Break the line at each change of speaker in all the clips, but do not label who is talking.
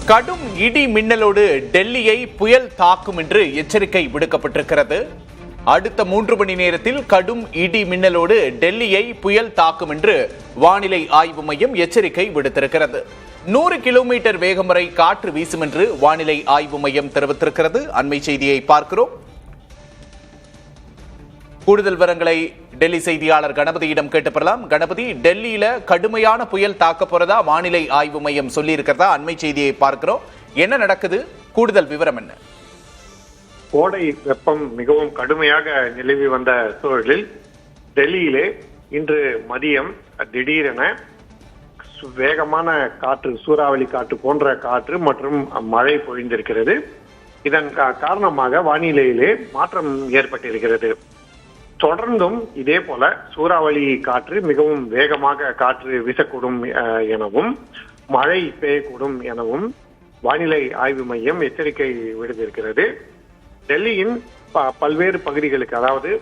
கடும் இடி மின்னலோடு டெல்லியை புயல் தாக்கும் என்று எச்சரிக்கை விடுக்கப்பட்டிருக்கிறது. அடுத்த 3 மணி நேரத்தில் கடும் இடி மின்னலோடு டெல்லியை புயல் தாக்கும் என்று வானிலை ஆய்வு மையம் எச்சரிக்கை விடுத்திருக்கிறது. 100 கிலோமீட்டர் வேகம் வரை காற்று வீசும் என்று வானிலை ஆய்வு மையம் தெரிவித்திருக்கிறது. அண்மை செய்தியை பார்க்கிறோம். கூடுதல் விவரங்களை டெல்லி செய்தியாளர் கணபதியிடம் கேட்டு பெறலாம். கணபதி, டெல்லியில கடுமையான புயல் தாக்க போறதா வானிலை ஆய்வு மையம் சொல்லி இருக்கிறதா? அண்மை செய்தியை பார்க்கிறோம். என்ன நடக்குது? கூடுதல் விவரம் என்ன?
கோடை வெப்பம் மிகவும் கடுமையாக நிலவி வந்த சூழலில் டெல்லியிலே இன்று மதியம் திடீரென வேகமான காற்று, சூறாவளி காற்று போன்ற காற்று மற்றும் மழை பொழிந்திருக்கிறது. இதன் காரணமாக வானிலையிலே மாற்றம் ஏற்பட்டிருக்கிறது. தொடர்ந்தும் இதே போல சூறாவளி காற்று மிகவும் வேகமாக காற்று வீசக்கூடும் எனவும் மழை பெய்யக்கூடும் எனவும் வானிலை ஆய்வு மையம் எச்சரிக்கை விடுத்திருக்கிறது. டெல்லியின் பல்வேறு பகுதிகளுக்கு, அதாவது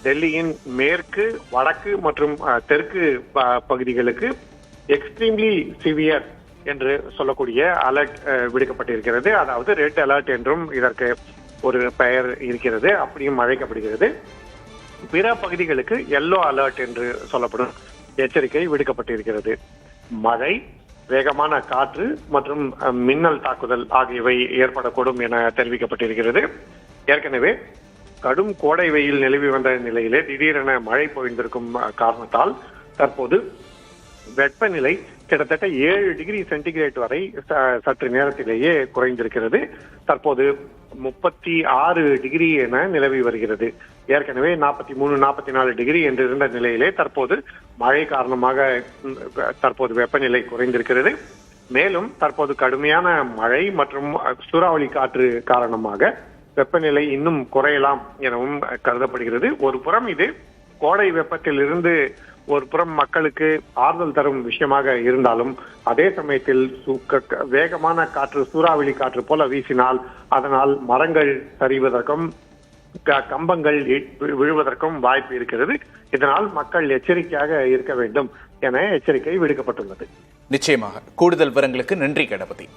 டெல்லியின் மேற்கு, வடக்கு மற்றும் தெற்கு பகுதிகளுக்கு எக்ஸ்ட்ரீம்லி சிவியர் என்று சொல்லக்கூடிய அலர்ட் விடுக்கப்பட்டிருக்கிறது. அதாவது ரெட் அலர்ட் என்றும் இதற்கு ஒரு பெயர் இருக்கிறது, அப்படியும் அழைக்கப்படுகிறது. பிற பகுதிகளுக்கு எல்லோ அலர்ட் என்று சொல்லப்படும் எச்சரிக்கை விடுக்கப்பட்டிருக்கிறது. மழை, வேகமான காற்று மற்றும் மின்னல் தாக்குதல் ஆகியவை ஏற்படக்கூடும் என தெரிவிக்கப்பட்டிருக்கிறது. ஏற்கனவே கடும் கோடை வெயில் நிலவி வந்த நிலையிலே திடீரென மழை பொழிந்திருக்கும் காரணத்தால் தற்போது வெப்பநிலை கிட்டத்தட்ட 7 டிகிரி சென்டிகிரேட் வரை சற்று நேரத்திலேயே குறைந்திருக்கிறது. தற்போது 36 டிகிரி என நிலவி வருகிறது. ஏற்கனவே 43, 44 டிகிரி என்று இருந்த நிலையிலே தற்போது மழை காரணமாக தற்போது வெப்பநிலை குறைந்திருக்கிறது. மேலும் தற்போது கடுமையான மழை மற்றும் சூறாவளி காற்று காரணமாக வெப்பநிலை இன்னும் குறையலாம் எனவும் கருதப்படுகிறது. ஒரு புறம் இது கோடை வெப்பத்தில் இருந்து ஒரு புறம் மக்களுக்கு ஆறுதல் தரும் விஷயமாக இருந்தாலும், அதே சமயத்தில் வேகமான காற்று, சூறாவளி காற்று போல வீசினால் அதனால் மரங்கள் சரிவதற்கும் கம்பங்கள் விழுவதற்கும் வாய்ப்பு இருக்கிறது. இதனால் மக்கள் எச்சரிக்கையாக இருக்க வேண்டும் என எச்சரிக்கை விடுக்கப்பட்டுள்ளது.
நிச்சயமாக. கூடுதல் விவரங்களுக்கு நன்றி கணபதி.